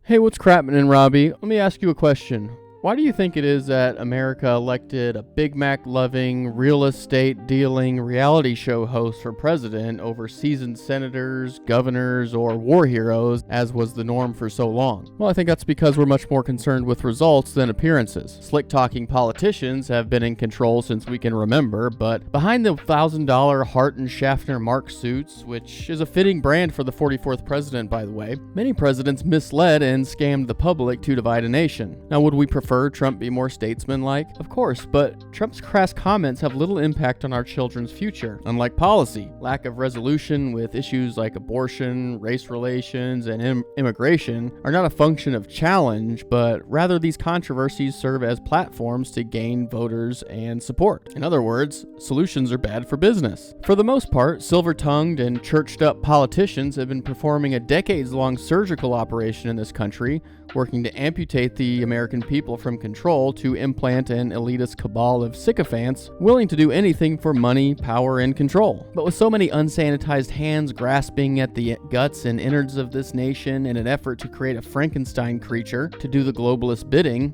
Hey, what's crappening, Robbie? Let me ask you a question. Why do you think it is that America elected a Big Mac-loving, real estate dealing reality show host for president over seasoned senators, governors, or war heroes, as was the norm for so long? Well, I think that's because we're much more concerned with results than appearances. Slick-talking politicians have been in control since we can remember, but behind the $1,000 Hart and Schaffner Mark suits, which is a fitting brand for the 44th president, by the way, many presidents misled and scammed the public to divide a nation. Now, would we prefer Trump be more statesman-like? Of course, but Trump's crass comments have little impact on our children's future. Unlike policy, lack of resolution with issues like abortion, race relations, and immigration are not a function of challenge, but rather these controversies serve as platforms to gain voters and support. In other words, solutions are bad for business. For the most part, silver-tongued and churched-up politicians have been performing a decades-long surgical operation in this country, working to amputate the American people from control to implant an elitist cabal of sycophants willing to do anything for money, power, and control. But with so many unsanitized hands grasping at the guts and innards of this nation in an effort to create a Frankenstein creature to do the globalist bidding,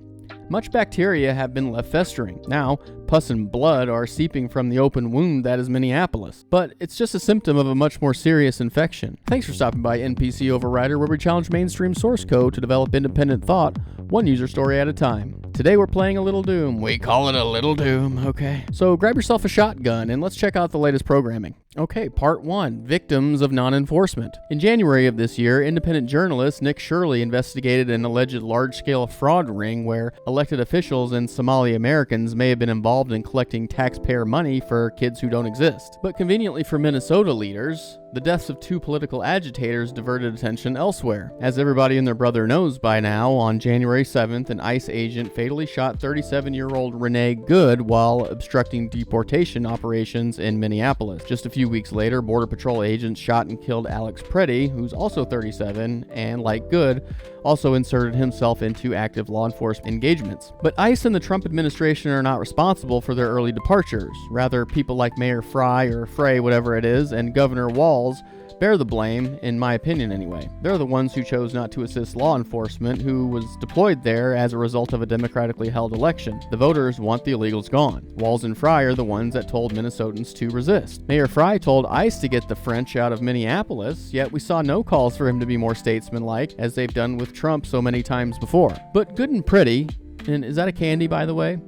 much bacteria have been left festering. Now, pus and blood are seeping from the open wound that is Minneapolis. But it's just a symptom of a much more serious infection. Thanks for stopping by NPC Overrider, where we challenge mainstream source code to develop independent thought, one user story at a time. Today we're playing a little Doom. We call it a little Doom, okay? So grab yourself a shotgun and let's check out the latest programming. Okay, Part 1, Victims of Non-Enforcement. In January of this year, independent journalist Nick Shirley investigated an alleged large-scale fraud ring where elected officials and Somali Americans may have been involved in collecting taxpayer money for kids who don't exist. But conveniently for Minnesota leaders, the deaths of two political agitators diverted attention elsewhere. As everybody and their brother knows by now, on January 7th, an ICE agent fatally shot 37-year-old Renee Good while obstructing deportation operations in Minneapolis. Just a few weeks later, Border Patrol agents shot and killed Alex Preddy, who's also 37, and like Good, also inserted himself into active law enforcement engagements. But ICE and the Trump administration are not responsible for their early departures. Rather, people like Mayor Fry, or Frey, whatever it is, and Governor Walz bear the blame, in my opinion anyway. They're the ones who chose not to assist law enforcement, who was deployed there as a result of a democratically held election. The voters want the illegals gone. Walz and Fry are the ones that told Minnesotans to resist. Mayor Fry told ICE to get the French out of Minneapolis, yet we saw no calls for him to be more statesmanlike, as they've done with Trump so many times before. But Good and Pretty, and is that a candy, by the way?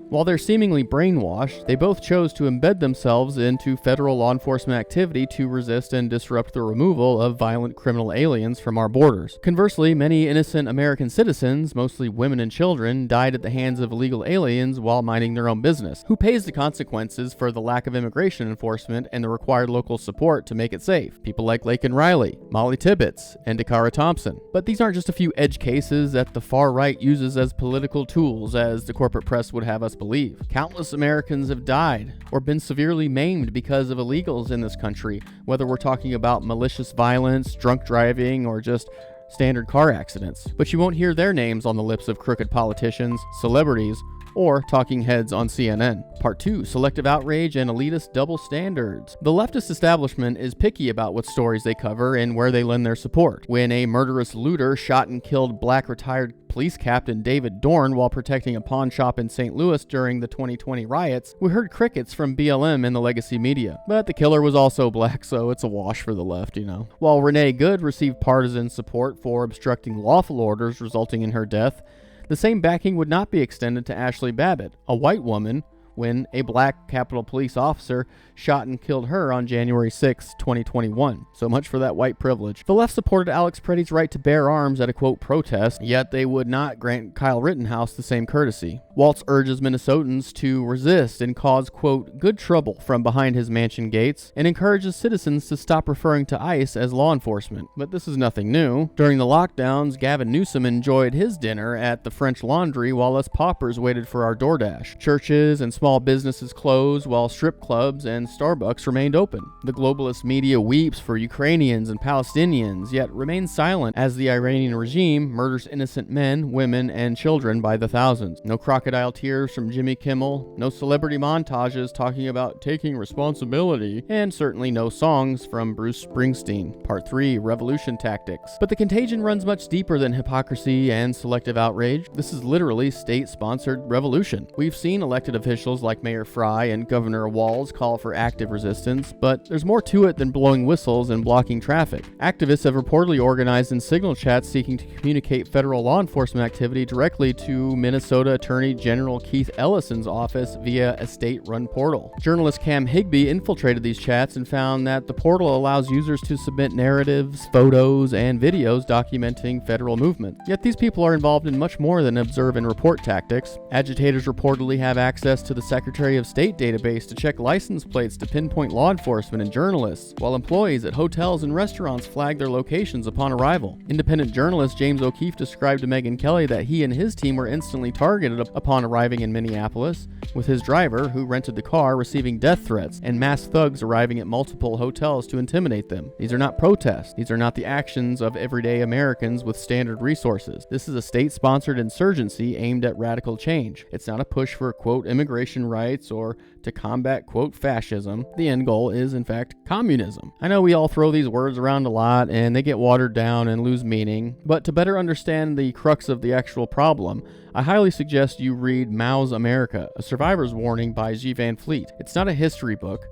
While they're seemingly brainwashed, they both chose to embed themselves into federal law enforcement activity to resist and disrupt the removal of violent criminal aliens from our borders. Conversely, many innocent American citizens, mostly women and children, died at the hands of illegal aliens while minding their own business. Who pays the consequences for the lack of immigration enforcement and the required local support to make it safe? People like Laken Riley, Molly Tibbetts, and Dakara Thompson. But these aren't just a few edge cases that the far right uses as political tools, as the corporate press would have us believe. Countless Americans have died or been severely maimed because of illegals in this country, whether we're talking about malicious violence, drunk driving, or just standard car accidents. But you won't hear their names on the lips of crooked politicians, celebrities, or talking heads on CNN. Part 2, Selective Outrage and Elitist Double Standards. The leftist establishment is picky about what stories they cover and where they lend their support. When a murderous looter shot and killed black retired police captain David Dorn while protecting a pawn shop in St. Louis during the 2020 riots, we heard crickets from BLM and the legacy media. But the killer was also black, so it's a wash for the left, you know. While Renee Good received partisan support for obstructing lawful orders resulting in her death, the same backing would not be extended to Ashley Babbitt, a white woman, when a black Capitol Police officer shot and killed her on January 6, 2021. So much for that white privilege. The left supported Alex Preddy's right to bear arms at a, quote, protest, yet they would not grant Kyle Rittenhouse the same courtesy. Walz urges Minnesotans to resist and cause, quote, good trouble from behind his mansion gates, and encourages citizens to stop referring to ICE as law enforcement. But this is nothing new. During the lockdowns, Gavin Newsom enjoyed his dinner at the French Laundry while us paupers waited for our DoorDash. Churches and small businesses closed while strip clubs and Starbucks remained open. The globalist media weeps for Ukrainians and Palestinians, yet remains silent as the Iranian regime murders innocent men, women, and children by the thousands. No crocodile tears from Jimmy Kimmel, no celebrity montages talking about taking responsibility, and certainly no songs from Bruce Springsteen. Part 3, Revolution Tactics. But the contagion runs much deeper than hypocrisy and selective outrage. This is literally state-sponsored revolution. We've seen elected officials like Mayor Fry and Governor Walz call for active resistance, but there's more to it than blowing whistles and blocking traffic. Activists have reportedly organized in signal chats seeking to communicate federal law enforcement activity directly to Minnesota Attorney General Keith Ellison's office via a state-run portal. Journalist Cam Higbee infiltrated these chats and found that the portal allows users to submit narratives, photos, and videos documenting federal movement. Yet these people are involved in much more than observe and report tactics. Agitators reportedly have access to the Secretary of State database to check license plates to pinpoint law enforcement and journalists, while employees at hotels and restaurants flag their locations upon arrival. Independent journalist James O'Keefe described to Megyn Kelly that he and his team were instantly targeted upon arriving in Minneapolis, with his driver, who rented the car, receiving death threats, and masked thugs arriving at multiple hotels to intimidate them. These are not protests. These are not the actions of everyday Americans with standard resources. This is a state-sponsored insurgency aimed at radical change. It's not a push for, quote, immigration rights or to combat, quote, fascism. The end goal is, in fact, communism. I know we all throw these words around a lot and they get watered down and lose meaning, but to better understand the crux of the actual problem, I highly suggest you read Mao's America, A Survivor's Warning by Xi Van Fleet. It's not a history book.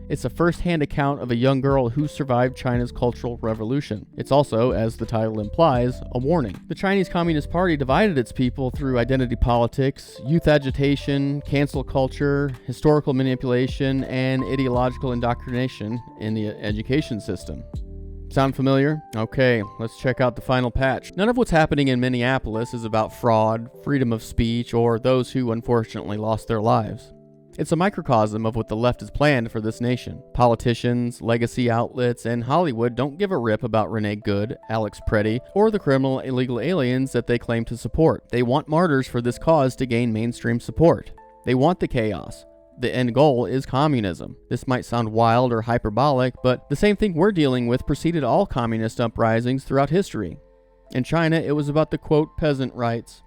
It's a first-hand account of a young girl who survived China's Cultural Revolution. It's also, as the title implies, a warning. The Chinese Communist Party divided its people through identity politics, youth agitation, cancel culture, historical manipulation, and ideological indoctrination in the education system. Sound familiar? Okay, let's check out the final patch. None of what's happening in Minneapolis is about fraud, freedom of speech, or those who unfortunately lost their lives. It's a microcosm of what the left has planned for this nation. Politicians, legacy outlets, and Hollywood don't give a rip about Renee Good, Alex Preddy, or the criminal illegal aliens that they claim to support. They want martyrs for this cause to gain mainstream support. They want the chaos. The end goal is communism. This might sound wild or hyperbolic, but the same thing we're dealing with preceded all communist uprisings throughout history. In China, it was about the, quote, peasant rights.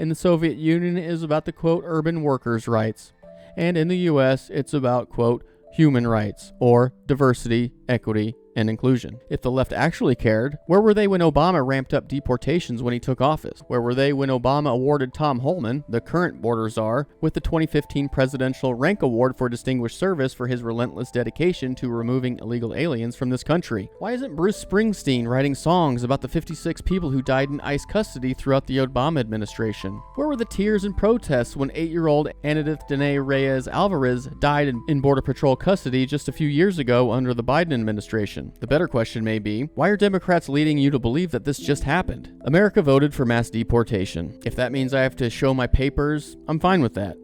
In the Soviet Union, it is about the, quote, urban workers' rights. And in the US, it's about, quote, human rights, or diversity, equity, and inclusion. If the left actually cared, where were they when Obama ramped up deportations when he took office? Where were they when Obama awarded Tom Holman, the current border czar, with the 2015 Presidential Rank Award for Distinguished Service for his relentless dedication to removing illegal aliens from this country? Why isn't Bruce Springsteen writing songs about the 56 people who died in ICE custody throughout the Obama administration? Where were the tears and protests when 8-year-old Anadith Dene Reyes Alvarez died in Border Patrol custody just a few years ago under the Biden administration? The better question may be, why are Democrats leading you to believe that this just happened? America voted for mass deportation. If that means I have to show my papers, I'm fine with that.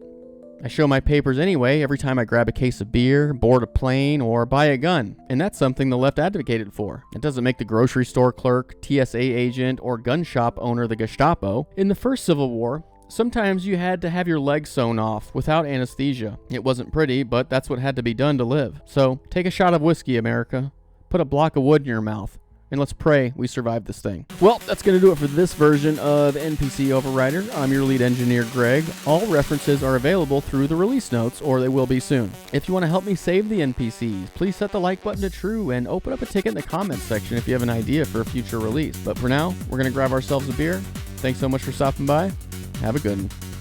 I show my papers anyway every time I grab a case of beer, board a plane, or buy a gun. And that's something the left advocated for. It doesn't make the grocery store clerk, TSA agent, or gun shop owner the Gestapo. In the first Civil War, sometimes you had to have your legs sewn off without anesthesia. It wasn't pretty, but that's what had to be done to live. So take a shot of whiskey, America. Put a block of wood in your mouth, and let's pray we survive this thing. Well, that's going to do it for this version of NPC Overrider. I'm your lead engineer, Greg. All references are available through the release notes, or they will be soon. If you want to help me save the NPCs, please set the like button to true and open up a ticket in the comments section if you have an idea for a future release. But for now, we're going to grab ourselves a beer. Thanks so much for stopping by. Have a good one.